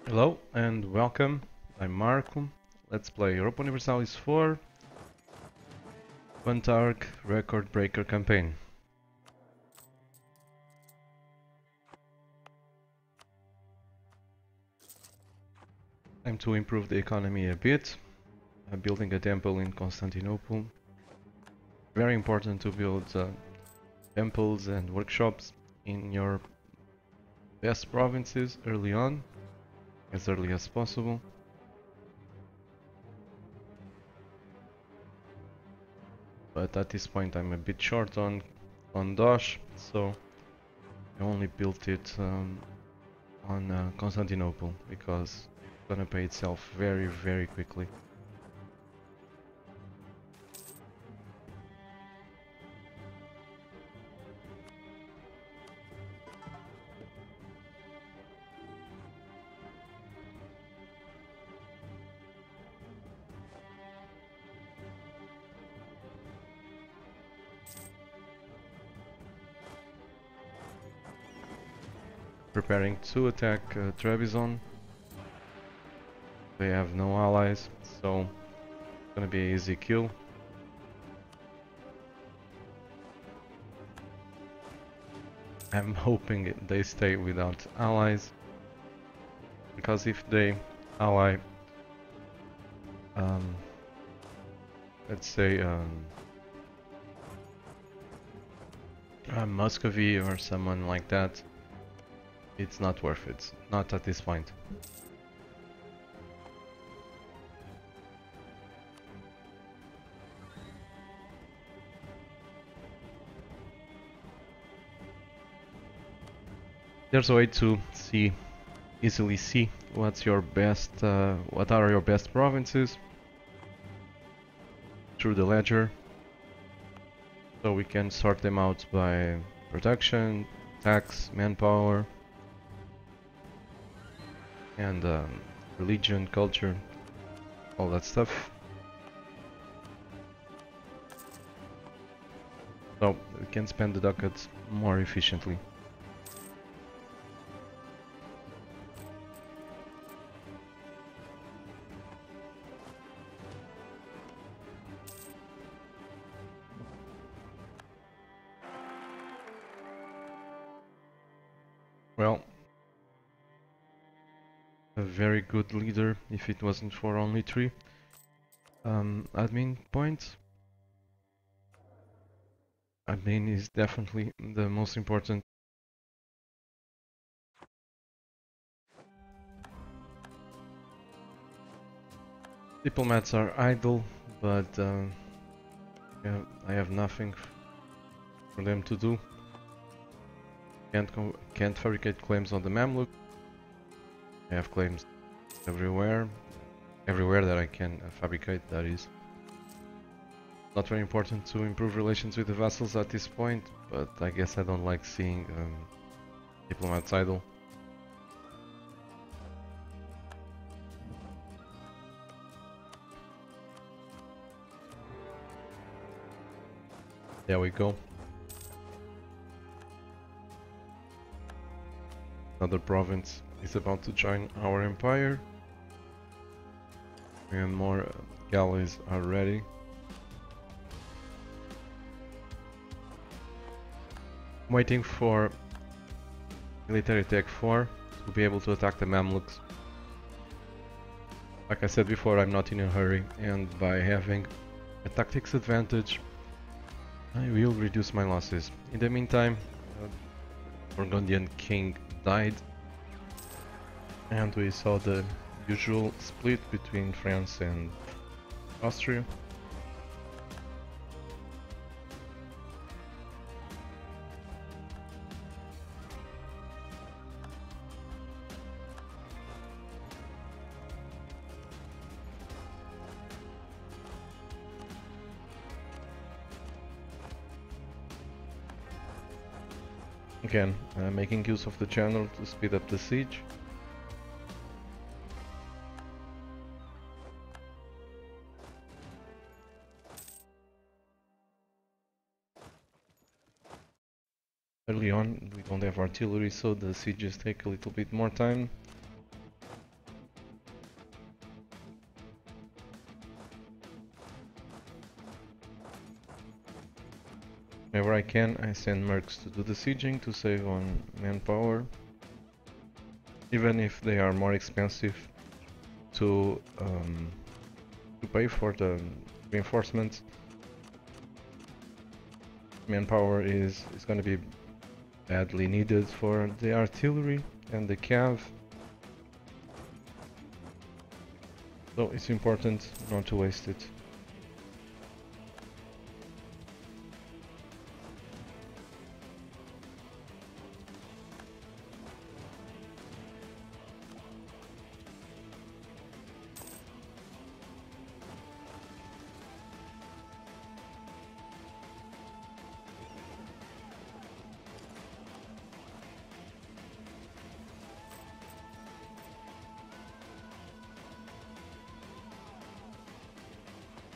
Hello and welcome. I'm Marco. Let's play Europa Universalis 4 Quantark Record Breaker campaign. Time to improve the economy a bit. Building a temple in Constantinople. Very important to build temples and workshops in your best provinces early on, as early as possible. But at this point I'm a bit short on Dosh, so I only built it on Constantinople because it's gonna pay itself very quickly. Preparing to attack Trebizond. They have no allies, so it's gonna be an easy kill. I'm hoping they stay without allies, because if they ally, um, let's say Muscovy or someone like that, it's not worth it. Not at this point. There's a way to easily see what are your best provinces through the ledger. So we can sort them out by production, tax, manpower, and religion, culture, all that stuff. So we can spend the ducats more efficiently. Well, a very good leader if it wasn't for only 3 admin points. Admin is definitely the most important. Diplomats are idle, but yeah, I have nothing for them to do. Can't fabricate claims on the Mamluk. I have claims everywhere that I can fabricate, that is. Not very important to improve relations with the vassals at this point, but I guess I don't like seeing diplomats idle. There we go. Another province is about to join our empire. And more galleys are ready. I'm waiting for military tech 4 to be able to attack the Mamluks. Like I said before, I'm not in a hurry, and by having a tactics advantage, I will reduce my losses. In the meantime, Burgundian king died, and we saw the usual split between France and Austria. Again, making use of the channel to speed up the siege. Early on, we don't have artillery, so the sieges take a little bit more time. Whenever I can, I send mercs to do the sieging to save on manpower, even if they are more expensive to pay for the reinforcements. Manpower is going to be badly needed for the artillery and the cav, so it's important not to waste it.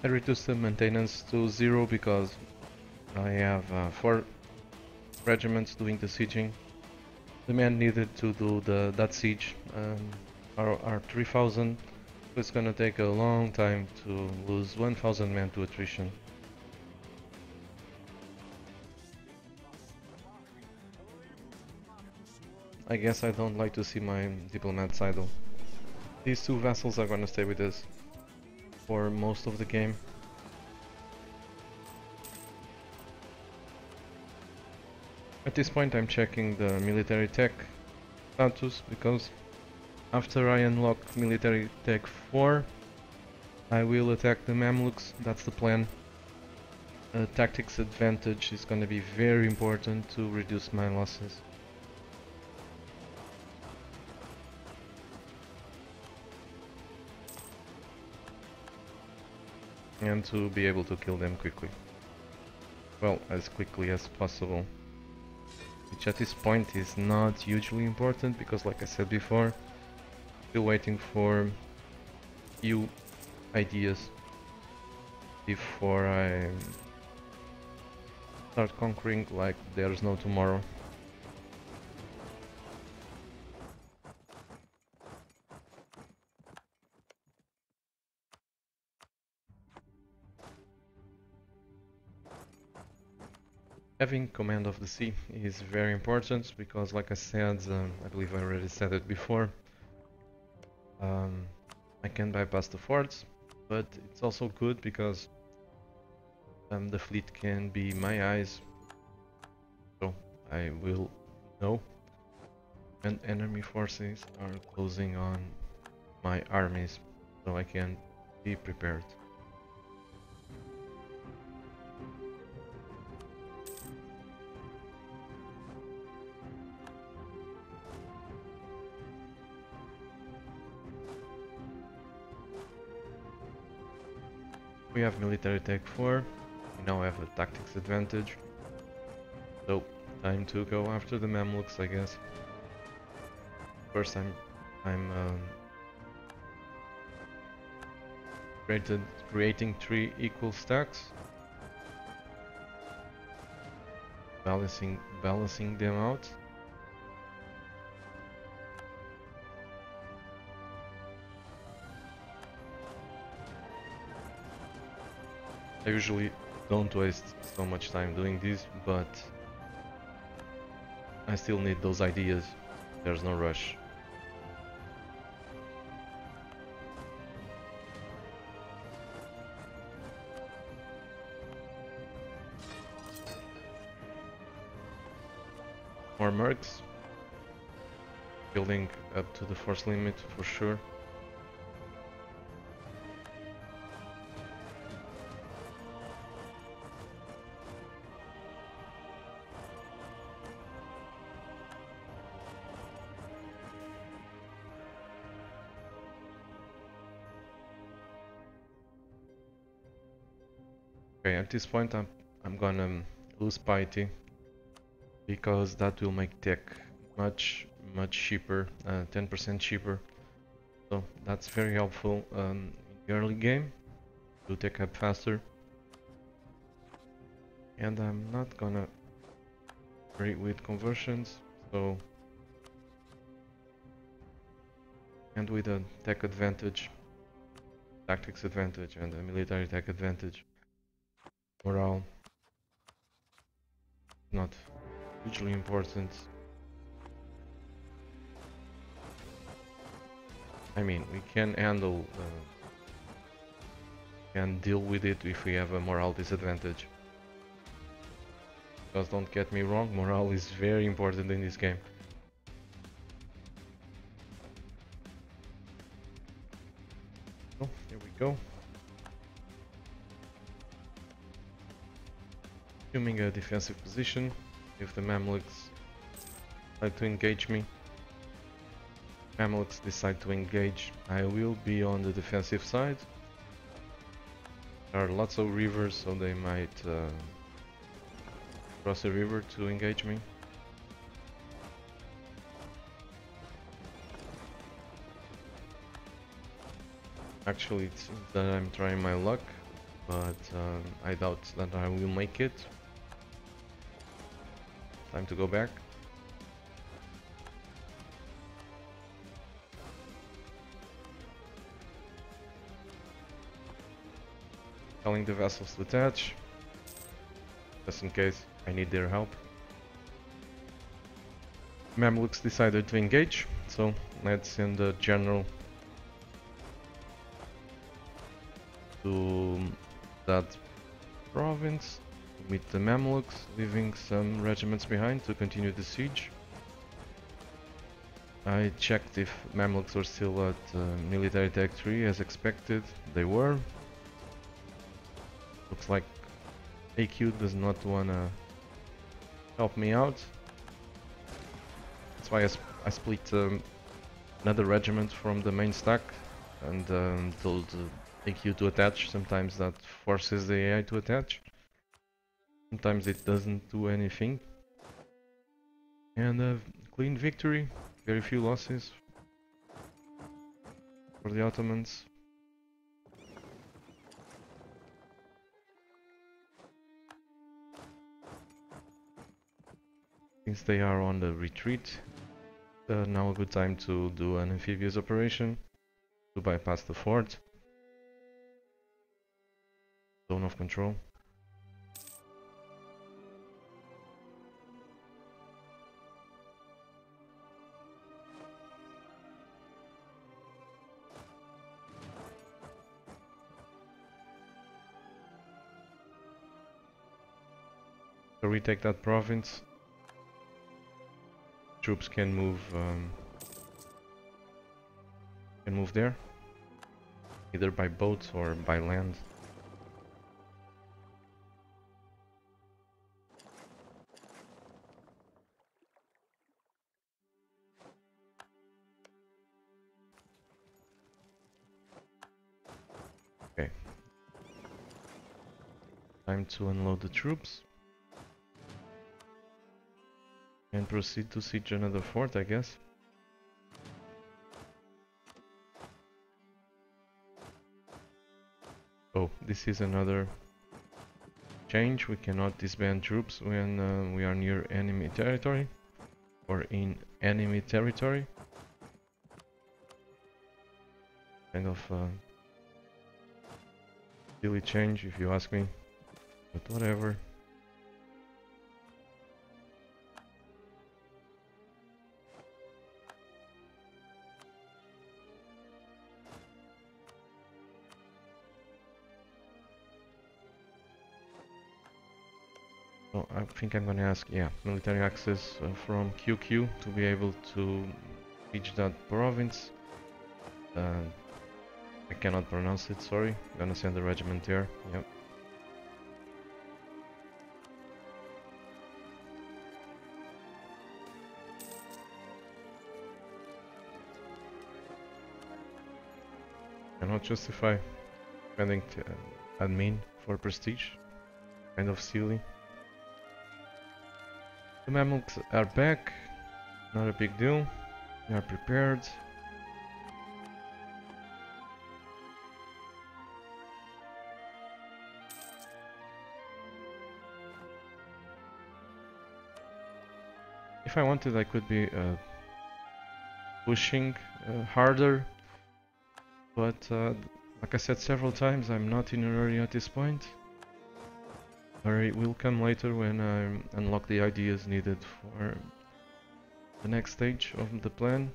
I reduced the maintenance to 0 because I have 4 regiments doing the sieging. The men needed to do that siege are 3000, so it's gonna take a long time to lose 1000 men to attrition. I guess I don't like to see my diplomats idle. These 2 vassals are gonna stay with us for most of the game. At this point I'm checking the military tech status, because after I unlock military tech 4 I will attack the Mamluks, that's the plan. Tactics advantage is going to be very important to reduce my losses. And to be able to kill them quickly. Well, as quickly as possible. Which at this point is not hugely important, because like I said before, still waiting for few ideas before I start conquering like there's no tomorrow. Having command of the sea is very important, because like I said, I believe I already said it before, I can bypass the forts, but it's also good because the fleet can be my eyes, so I will know when enemy forces are closing on my armies, so I can be prepared. We have military tech 4, we now have a tactics advantage, so time to go after the Mamluks, I guess. First I'm creating 3 equal stacks, balancing them out. I usually don't waste so much time doing this, but I still need those ideas. There's no rush. More mercs. Building up to the force limit for sure. Okay, at this point I'm gonna lose piety, because that will make tech much cheaper, 10% cheaper. So that's very helpful in the early game to tech up faster. And I'm not gonna worry with conversions, so, and with a tech advantage, tactics advantage and a military tech advantage, morale not hugely important. I mean, we can handle, can deal with it if we have a morale disadvantage. Because don't get me wrong, morale is very important in this game. Oh, here we go. Assuming a defensive position, if the Mamluks decide to engage me. Mamluks decide to engage, I will be on the defensive side. There are lots of rivers, so they might cross a river to engage me. Actually, it seems that I'm trying my luck, but I doubt that I will make it. Time to go back. Telling the vessels to attach, just in case I need their help. Mamluks decided to engage, so let's send the general to that province to meet the Mamluks, leaving some regiments behind to continue the siege. I checked if Mamluks were still at military tech 3 as expected. They were. Looks like AQ does not wanna help me out. That's why I split another regiment from the main stack and told AQ to attach. Sometimes that forces the AI to attach. Sometimes it doesn't do anything. And a clean victory, very few losses for the Ottomans. Since they are on the retreat, now a good time to do an amphibious operation to bypass the fort. Zone of control. So we take that province. Troops can move there, either by boat or by land. Okay. Time to unload the troops. And proceed to siege another fort, I guess. Oh, this is another change. We cannot disband troops when we are near enemy territory or in enemy territory. Kind of silly change if you ask me, but whatever. I think I'm gonna ask, yeah, military access from QQ to be able to reach that province. I cannot pronounce it, sorry. Gonna send a regiment there, yep. Cannot justify spending admin for prestige. Kind of silly. The Mamluks are back, not a big deal, they are prepared. If I wanted, I could be pushing harder, but like I said several times, I'm not in a hurry at this point. Hurry will come later when I unlock the ideas needed for the next stage of the plan.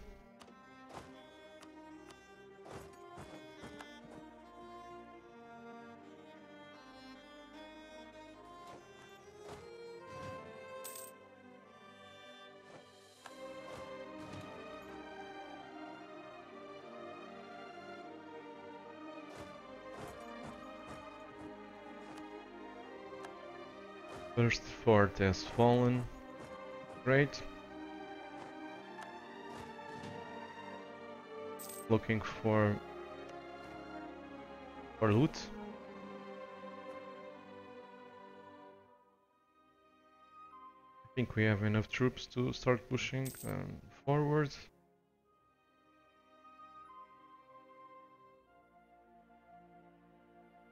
First fort has fallen. Great. Looking for loot. I think we have enough troops to start pushing forward.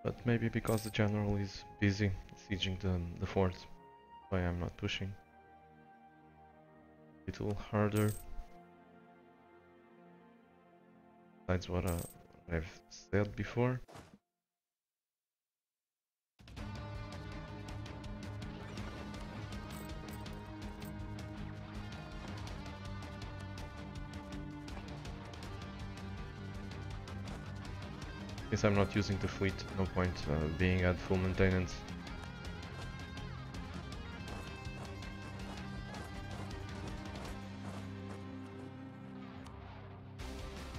But maybe because the general is busy sieging the fort, why I'm not pushing. A little harder. Besides what I've said before. Since I'm not using the fleet, no point being at full maintenance.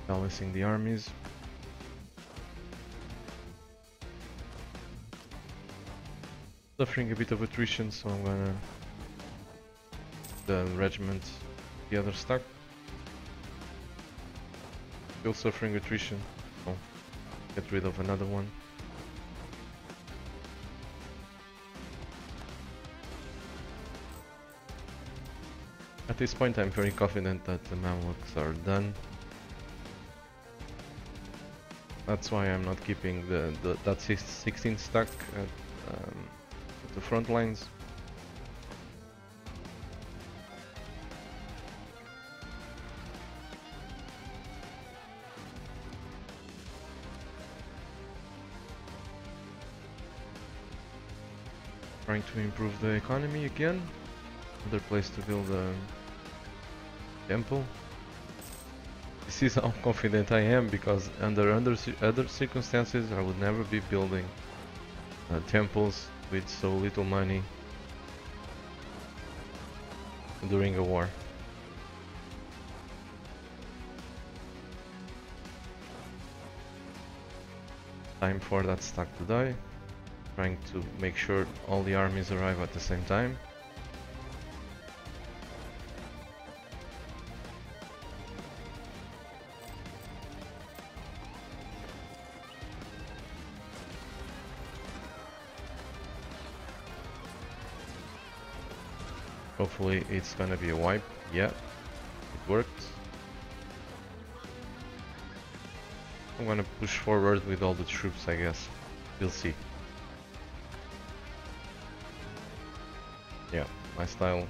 Balancing the armies. Suffering a bit of attrition, so I'm gonna the regiment the other stack. Still suffering attrition, so get rid of another one. At this point I'm very confident that the Mamluks are done. That's why I'm not keeping that 16 stack at the front lines. Trying to improve the economy again. Another place to build a temple. This is how confident I am, because under other circumstances I would never be building temples with so little money during a war. Time for that stack to die. Trying to make sure all the armies arrive at the same time. Hopefully it's gonna be a wipe. Yeah, it worked. I'm gonna push forward with all the troops, I guess. We'll see. Yeah, my style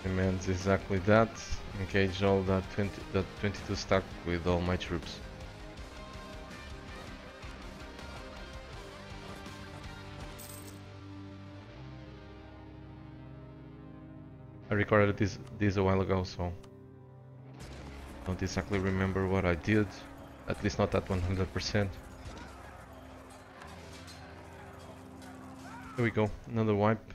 demands exactly that. Engage all that 22 stack with all my troops. I recorded this a while ago, so I don't exactly remember what I did, at least not at 100%. Here we go, another wipe.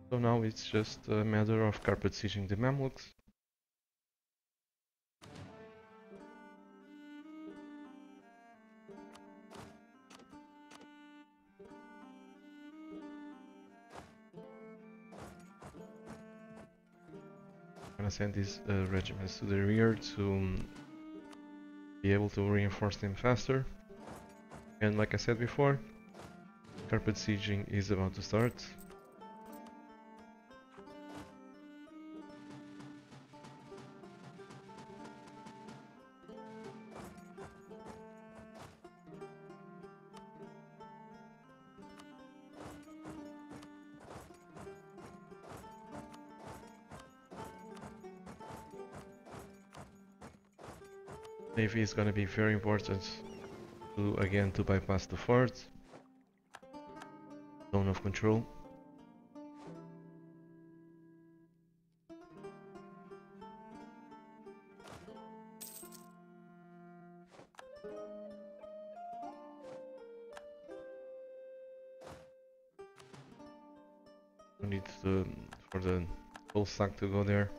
So now it's just a matter of carpet sieging the Mamluks. I'm gonna send these regiments to the rear to be able to reinforce them faster. And like I said before, carpet sieging is about to start. Navy is going to be very important to bypass the fort. of control. We need for the whole stack to go there.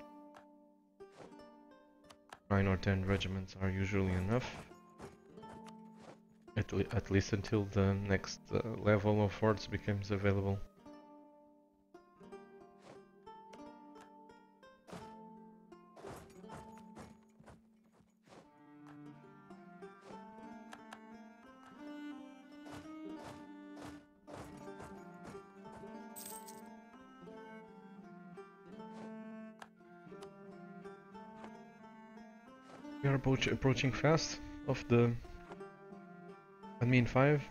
9 or 10 regiments are usually enough. At least until the next level of forts becomes available. We are approaching fast of the admin 5.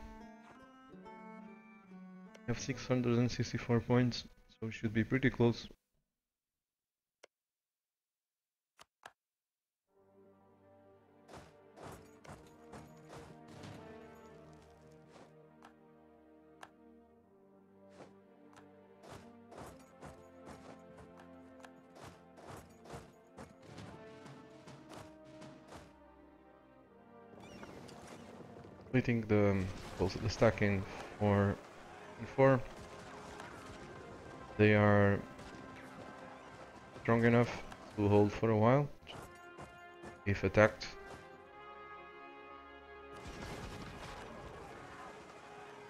We have 664 points, so we should be pretty close. Splitting the stack in 4 and 4. They are strong enough to hold for a while if attacked.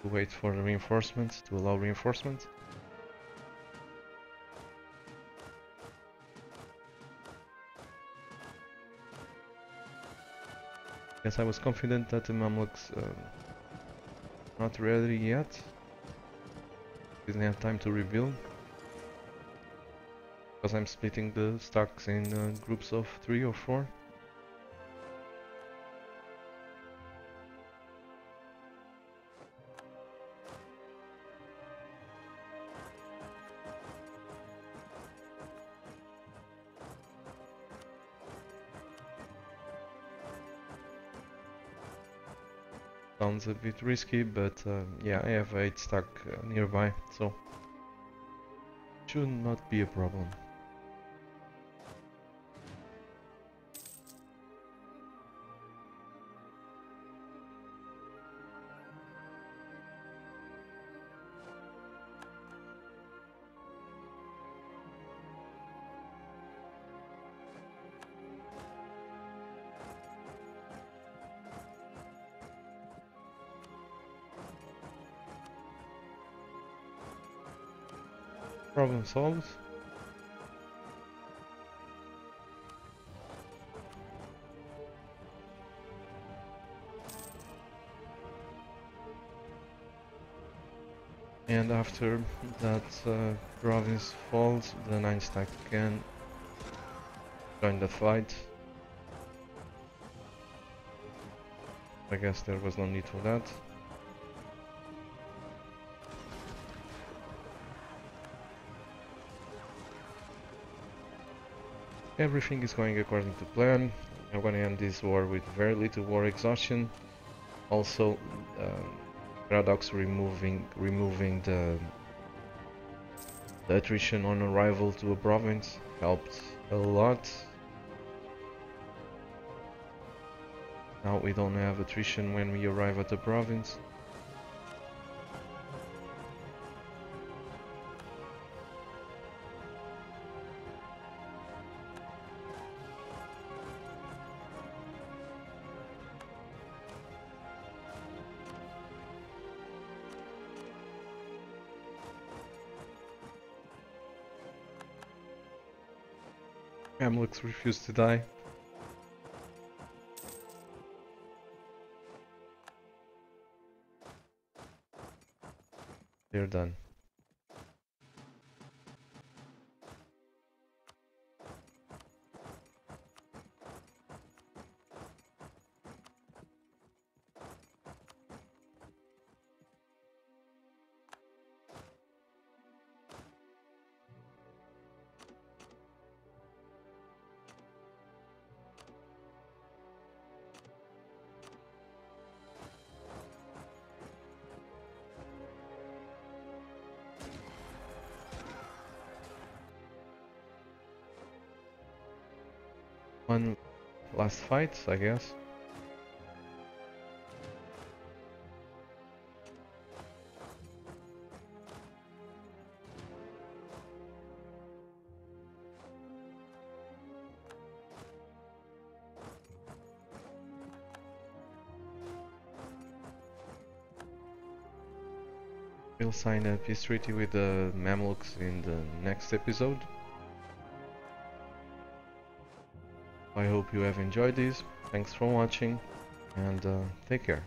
To wait for the reinforcements, to allow reinforcements. Yes, I was confident that the Mamluks not ready yet. Didn't have time to rebuild. Because I'm splitting the stacks in groups of 3 or 4. Sounds a bit risky, but yeah, I have 8 stack nearby, so should not be a problem. Problem solved. And after that province falls, the 9 stack can join the fight. I guess there was no need for that. Everything is going according to plan. I'm gonna end this war with very little war exhaustion. Also, Paradox removing the attrition on arrival to a province helped a lot. Now we don't have attrition when we arrive at the province. Mamluks refuse to die. They're done. one last fight, I guess. We'll sign a peace treaty with the Mamluks in the next episode. I hope you have enjoyed this. Thanks for watching and take care.